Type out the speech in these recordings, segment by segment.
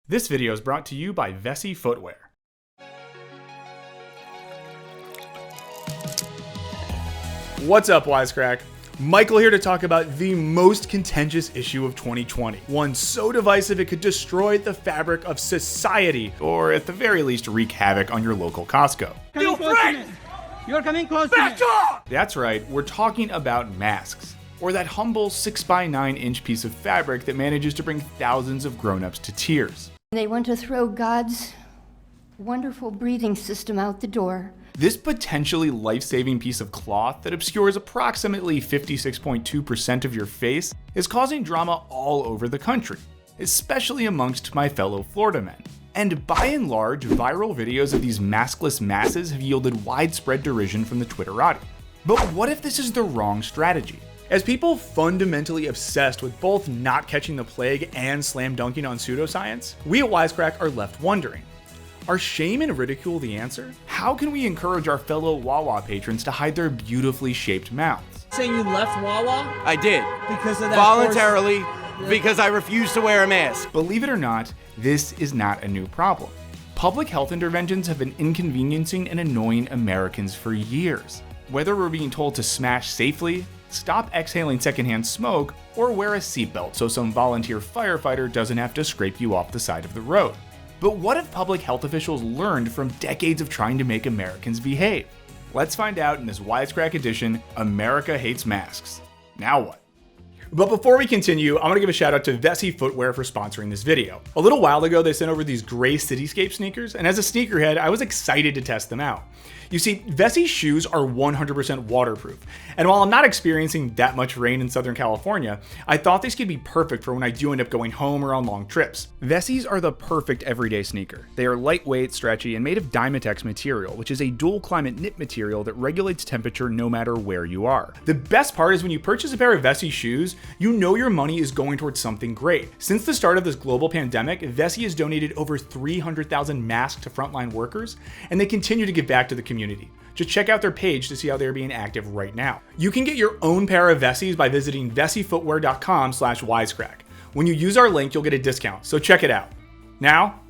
This video is brought to you by Vessi footwear. What's up, Wisecrack? Michael here to talk about the most contentious issue of 2020. One so divisive it could destroy the fabric of society, or at the very least wreak havoc on your local Costco. You're coming close to me. That's right, we're talking about masks, or that humble 6x9 inch piece of fabric that manages to bring thousands of grown-ups to tears. They want to throw God's wonderful breathing system out the door. This potentially life-saving piece of cloth that obscures approximately 56.2% of your face is causing drama all over the country, especially amongst my fellow Florida men. And by and large, viral videos of these maskless masses have yielded widespread derision from the Twitterati. But what if this is the wrong strategy? As people fundamentally obsessed with both not catching the plague and slam dunking on pseudoscience, we at Wisecrack are left wondering, are shame and ridicule the answer? How can we encourage our fellow Wawa patrons to hide their beautifully shaped mouths? Saying you left Wawa? I did. Because of that voluntarily, because I refused to wear a mask. Believe it or not, this is not a new problem. Public health interventions have been inconveniencing and annoying Americans for years. Whether we're being told to smash safely, stop exhaling secondhand smoke, or wear a seatbelt so some volunteer firefighter doesn't have to scrape you off the side of the road. But what have public health officials learned from decades of trying to make Americans behave? Let's find out in this Wisecrack edition, America Hates Masks. Now what? But before we continue, I want to give a shout out to Vessi Footwear for sponsoring this video. A little while ago, they sent over these gray cityscape sneakers, and as a sneakerhead, I was excited to test them out. You see, Vessi shoes are 100% waterproof, and while I'm not experiencing that much rain in Southern California, I thought these could be perfect for when I do end up going home or on long trips. Vessis are the perfect everyday sneaker. They are lightweight, stretchy, and made of Dymatex material, which is a dual climate knit material that regulates temperature no matter where you are. The best part is when you purchase a pair of Vessi shoes, you know your money is going towards something great. Since the start of this global pandemic, Vessi has donated over 300,000 masks to frontline workers, and they continue to give back to the community. Just check out their page to see how they're being active right now. You can get your own pair of Vessis by visiting vessifootwear.com/wisecrack. When you use our link, you'll get a discount, so check it out. Now,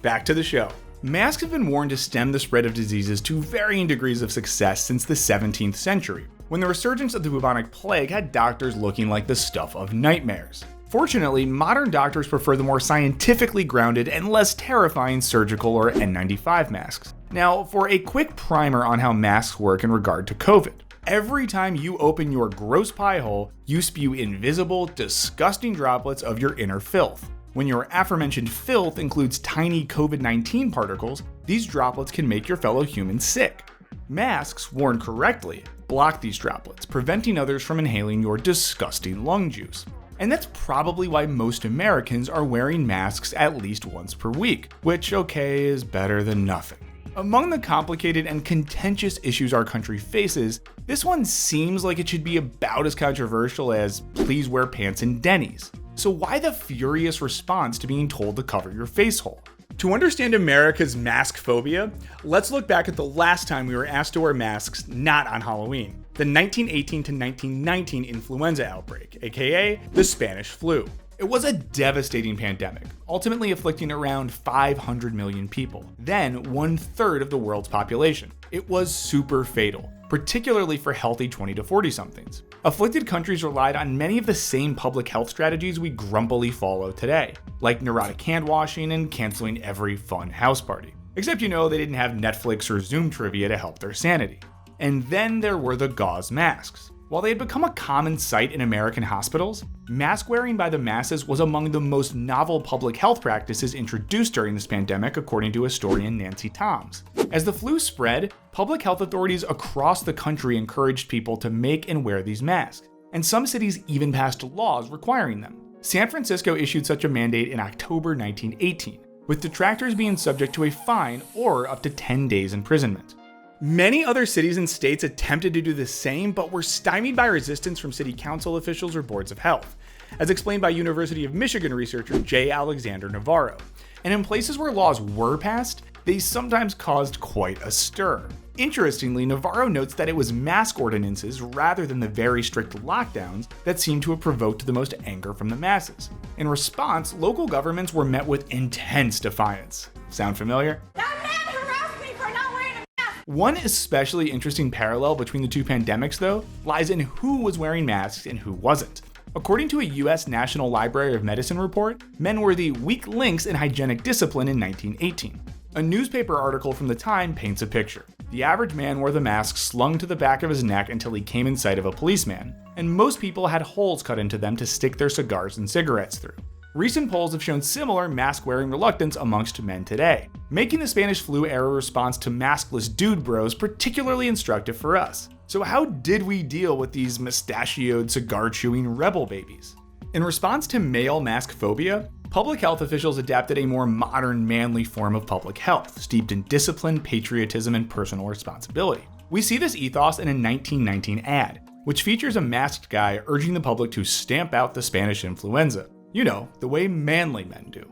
back to the show. Masks have been worn to stem the spread of diseases to varying degrees of success since the 17th century, when the resurgence of the bubonic plague had doctors looking like the stuff of nightmares. Fortunately, modern doctors prefer the more scientifically grounded and less terrifying surgical or N95 masks. Now, for a quick primer on how masks work in regard to COVID. Every time you open your gross pie hole, you spew invisible, disgusting droplets of your inner filth. When your aforementioned filth includes tiny COVID-19 particles, these droplets can make your fellow humans sick. Masks, worn correctly, block these droplets, preventing others from inhaling your disgusting lung juice. And that's probably why most Americans are wearing masks at least once per week, which, okay, is better than nothing. Among the complicated and contentious issues our country faces, this one seems like it should be about as controversial as please wear pants in Denny's. So why the furious response to being told to cover your face hole? To understand America's mask-phobia, let's look back at the last time we were asked to wear masks not on Halloween, the 1918 to 1919 influenza outbreak, aka the Spanish flu. It was a devastating pandemic, ultimately afflicting around 500 million people, then 1/3 of the world's population. It was super fatal, particularly for healthy 20 to 40 somethings. Afflicted countries relied on many of the same public health strategies we grumpily follow today, like neurotic hand washing and canceling every fun house party. Except they didn't have Netflix or Zoom trivia to help their sanity. And then there were the gauze masks. While they had become a common sight in American hospitals, mask wearing by the masses was among the most novel public health practices introduced during this pandemic, according to historian Nancy Toms. As the flu spread, public health authorities across the country encouraged people to make and wear these masks, and some cities even passed laws requiring them. San Francisco issued such a mandate in October 1918, with detractors being subject to a fine or up to 10 days imprisonment. Many other cities and states attempted to do the same, but were stymied by resistance from city council officials or boards of health, as explained by University of Michigan researcher J. Alexander Navarro. And in places where laws were passed, they sometimes caused quite a stir. Interestingly, Navarro notes that it was mask ordinances rather than the very strict lockdowns that seemed to have provoked the most anger from the masses. In response, local governments were met with intense defiance. Sound familiar? That man harassed me for not wearing a mask! One especially interesting parallel between the two pandemics, though, lies in who was wearing masks and who wasn't. According to a US National Library of Medicine report, men were the weak links in hygienic discipline in 1918. A newspaper article from the time paints a picture. The average man wore the mask slung to the back of his neck until he came in sight of a policeman, and most people had holes cut into them to stick their cigars and cigarettes through. Recent polls have shown similar mask-wearing reluctance amongst men today, making the Spanish flu era response to maskless dude bros particularly instructive for us. So how did we deal with these mustachioed, cigar-chewing rebel babies? In response to male mask-phobia, public health officials adapted a more modern, manly form of public health, steeped in discipline, patriotism, and personal responsibility. We see this ethos in a 1919 ad, which features a masked guy urging the public to stamp out the Spanish influenza. You know, the way manly men do.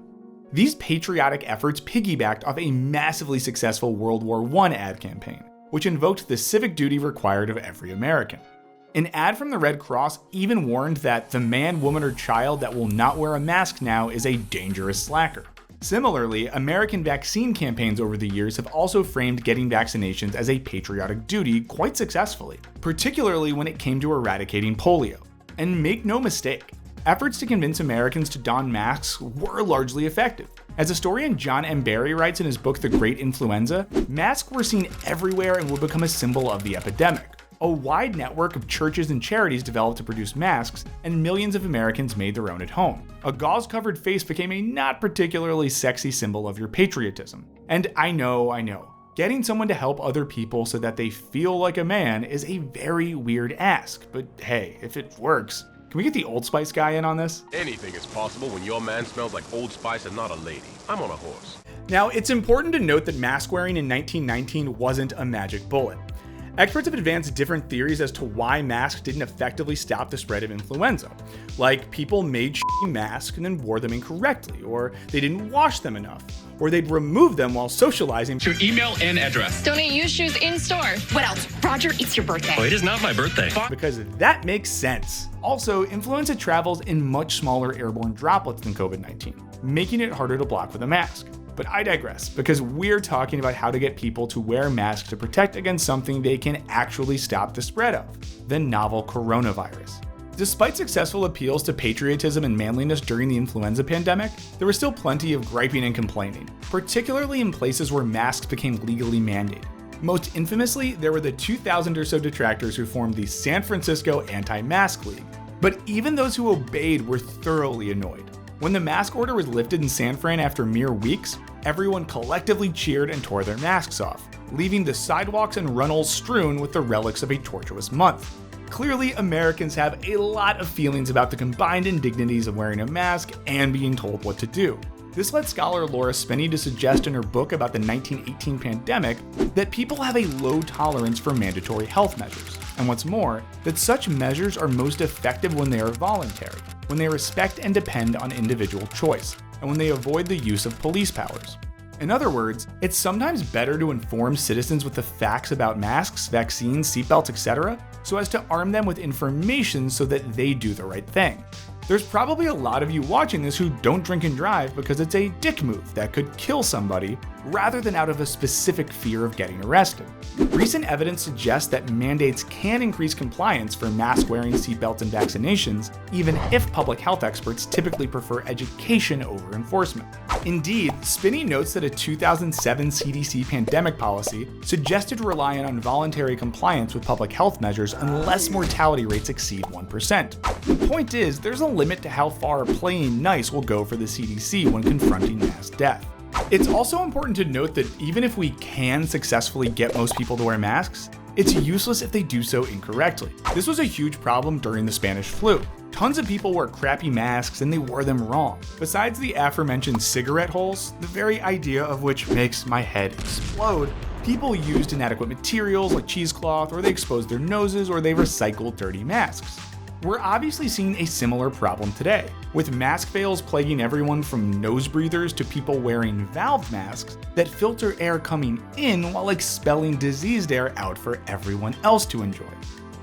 These patriotic efforts piggybacked off a massively successful World War I ad campaign, which invoked the civic duty required of every American. An ad from the Red Cross even warned that the man, woman, or child that will not wear a mask now is a dangerous slacker. Similarly, American vaccine campaigns over the years have also framed getting vaccinations as a patriotic duty quite successfully, particularly when it came to eradicating polio. And make no mistake, efforts to convince Americans to don masks were largely effective. As historian John M. Barry writes in his book The Great Influenza, masks were seen everywhere and would become a symbol of the epidemic. A wide network of churches and charities developed to produce masks, and millions of Americans made their own at home. A gauze-covered face became a not particularly sexy symbol of your patriotism. And I know, getting someone to help other people so that they feel like a man is a very weird ask, but hey, if it works, can we get the Old Spice guy in on this? Anything is possible when your man smells like Old Spice and not a lady. I'm on a horse. Now, it's important to note that mask wearing in 1919 wasn't a magic bullet. Experts have advanced different theories as to why masks didn't effectively stop the spread of influenza. Like, people made shitty masks and then wore them incorrectly, or they didn't wash them enough, or they'd remove them while socializing. To email and address. Donate used shoes in store. What else? Roger, it's your birthday. Oh, it is not my birthday. Because that makes sense. Also, influenza travels in much smaller airborne droplets than COVID-19, making it harder to block with a mask. But I digress, because we're talking about how to get people to wear masks to protect against something they can actually stop the spread of, the novel coronavirus. Despite successful appeals to patriotism and manliness during the influenza pandemic, there was still plenty of griping and complaining, particularly in places where masks became legally mandated. Most infamously, there were the 2,000 or so detractors who formed the San Francisco Anti-Mask League. But even those who obeyed were thoroughly annoyed. When the mask order was lifted in San Fran after mere weeks, everyone collectively cheered and tore their masks off, leaving the sidewalks and runnels strewn with the relics of a tortuous month. Clearly, Americans have a lot of feelings about the combined indignities of wearing a mask and being told what to do. This led scholar Laura Spinney to suggest in her book about the 1918 pandemic that people have a low tolerance for mandatory health measures, and what's more, that such measures are most effective when they are voluntary, when they respect and depend on individual choice, and when they avoid the use of police powers. In other words, it's sometimes better to inform citizens with the facts about masks, vaccines, seatbelts, etc., so as to arm them with information so that they do the right thing. There's probably a lot of you watching this who don't drink and drive because it's a dick move that could kill somebody, rather than out of a specific fear of getting arrested. Recent evidence suggests that mandates can increase compliance for mask wearing, seatbelts, and vaccinations, even if public health experts typically prefer education over enforcement. Indeed, Spinney notes that a 2007 CDC pandemic policy suggested relying on voluntary compliance with public health measures unless mortality rates exceed 1%. The point is, there's a limit to how far playing nice will go for the CDC when confronting mass death. It's also important to note that even if we can successfully get most people to wear masks, it's useless if they do so incorrectly. This was a huge problem during the Spanish flu. Tons of people wore crappy masks and they wore them wrong. Besides the aforementioned cigarette holes, the very idea of which makes my head explode, people used inadequate materials like cheesecloth, or they exposed their noses, or they recycled dirty masks. We're obviously seeing a similar problem today, with mask fails plaguing everyone from nose breathers to people wearing valve masks that filter air coming in while expelling diseased air out for everyone else to enjoy.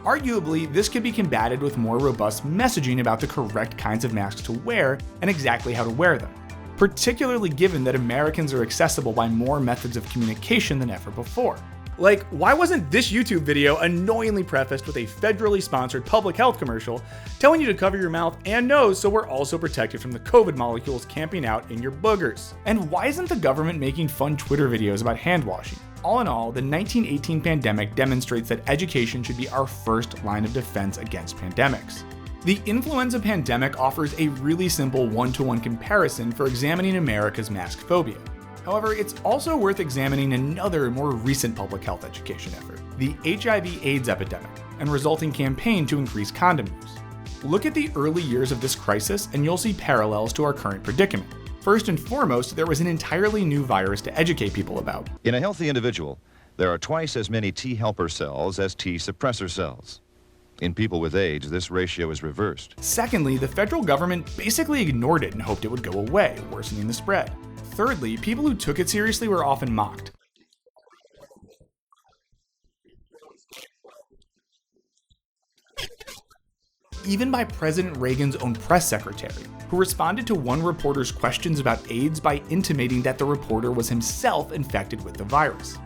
Arguably, this could be combated with more robust messaging about the correct kinds of masks to wear and exactly how to wear them, particularly given that Americans are accessible by more methods of communication than ever before. Like, why wasn't this YouTube video annoyingly prefaced with a federally sponsored public health commercial telling you to cover your mouth and nose so we're also protected from the COVID molecules camping out in your boogers? And why isn't the government making fun Twitter videos about hand washing? All in all, the 1918 pandemic demonstrates that education should be our first line of defense against pandemics. The influenza pandemic offers a really simple one-to-one comparison for examining America's mask phobia. However, it's also worth examining another more recent public health education effort, the HIV/AIDS epidemic, and resulting campaign to increase condom use. Look at the early years of this crisis and you'll see parallels to our current predicament. First and foremost, there was an entirely new virus to educate people about. In a healthy individual, there are twice as many T helper cells as T suppressor cells. In people with AIDS, this ratio is reversed. Secondly, the federal government basically ignored it and hoped it would go away, worsening the spread. Thirdly, people who took it seriously were often mocked. Even by President Reagan's own press secretary, who responded to one reporter's questions about AIDS by intimating that the reporter was himself infected with the virus.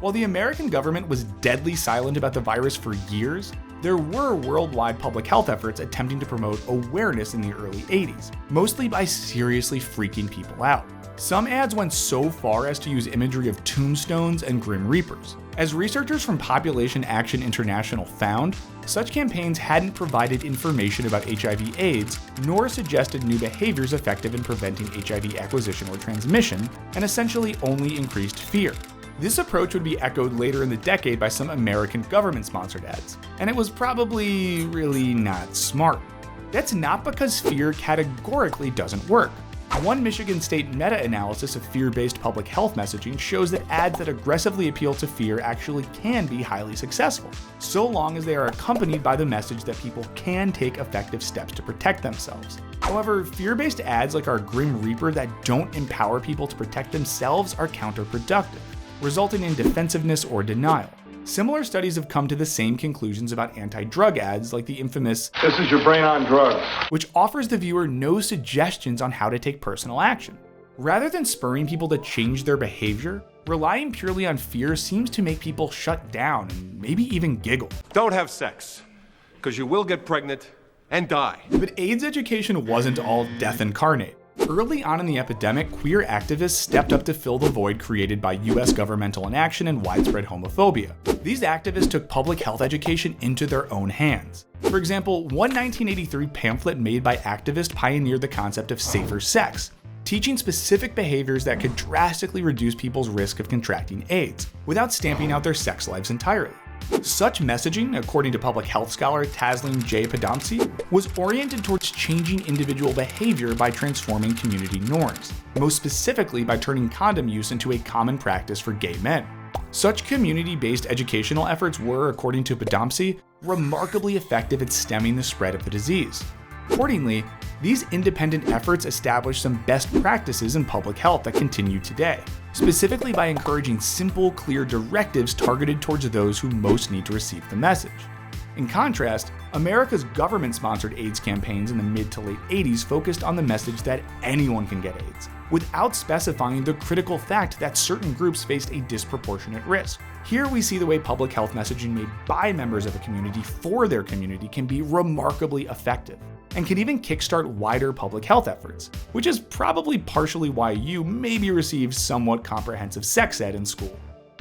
While the American government was deadly silent about the virus for years, there were worldwide public health efforts attempting to promote awareness in the early 80s, mostly by seriously freaking people out. Some ads went so far as to use imagery of tombstones and grim reapers. As researchers from Population Action International found, such campaigns hadn't provided information about HIV/AIDS, nor suggested new behaviors effective in preventing HIV acquisition or transmission, and essentially only increased fear. This approach would be echoed later in the decade by some American government-sponsored ads, and it was probably really not smart. That's not because fear categorically doesn't work. One Michigan State meta-analysis of fear-based public health messaging shows that ads that aggressively appeal to fear actually can be highly successful, so long as they are accompanied by the message that people can take effective steps to protect themselves. However, fear-based ads like our Grim Reaper that don't empower people to protect themselves are counterproductive, resulting in defensiveness or denial. Similar studies have come to the same conclusions about anti-drug ads like the infamous "This is your brain on drugs," which offers the viewer no suggestions on how to take personal action. Rather than spurring people to change their behavior, relying purely on fear seems to make people shut down and maybe even giggle. Don't have sex, because you will get pregnant and die. But AIDS education wasn't all death incarnate. Early on in the epidemic, queer activists stepped up to fill the void created by US governmental inaction and widespread homophobia. These activists took public health education into their own hands. For example, one 1983 pamphlet made by activists pioneered the concept of safer sex, teaching specific behaviors that could drastically reduce people's risk of contracting AIDS, without stamping out their sex lives entirely. Such messaging, according to public health scholar Taslim J. Podomsi, was oriented towards changing individual behavior by transforming community norms, most specifically by turning condom use into a common practice for gay men. Such community-based educational efforts were, according to Podomsi, remarkably effective at stemming the spread of the disease. Accordingly, these independent efforts established some best practices in public health that continue today, specifically by encouraging simple, clear directives targeted towards those who most need to receive the message. In contrast, America's government-sponsored AIDS campaigns in the mid to late 80s focused on the message that anyone can get AIDS, without specifying the critical fact that certain groups faced a disproportionate risk. Here we see the way public health messaging made by members of a community for their community can be remarkably effective, and can even kickstart wider public health efforts, which is probably partially why you maybe received somewhat comprehensive sex ed in school.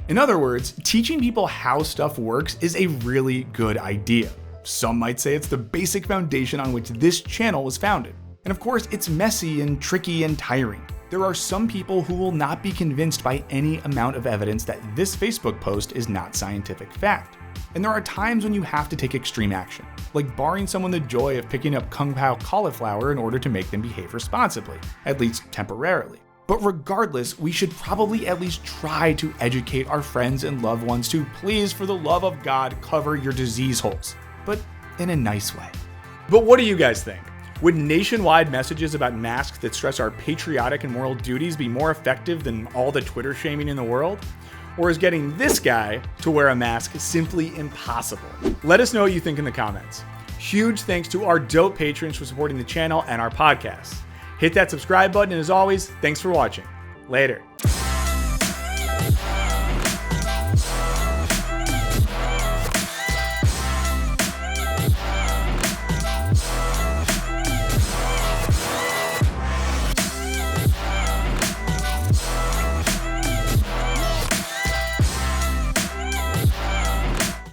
In other words, teaching people how stuff works is a really good idea. Some might say it's the basic foundation on which this channel was founded. And of course, it's messy and tricky and tiring. There are some people who will not be convinced by any amount of evidence that this Facebook post is not scientific fact. And there are times when you have to take extreme action, like barring someone the joy of picking up Kung Pao cauliflower in order to make them behave responsibly, at least temporarily. But regardless, we should probably at least try to educate our friends and loved ones to please, for the love of God, cover your disease holes, but in a nice way. But what do you guys think? Would nationwide messages about masks that stress our patriotic and moral duties be more effective than all the Twitter shaming in the world? Or is getting this guy to wear a mask simply impossible? Let us know what you think in the comments. Huge thanks to our dope patrons for supporting the channel and our podcast. Hit that subscribe button, and as always, thanks for watching. Later.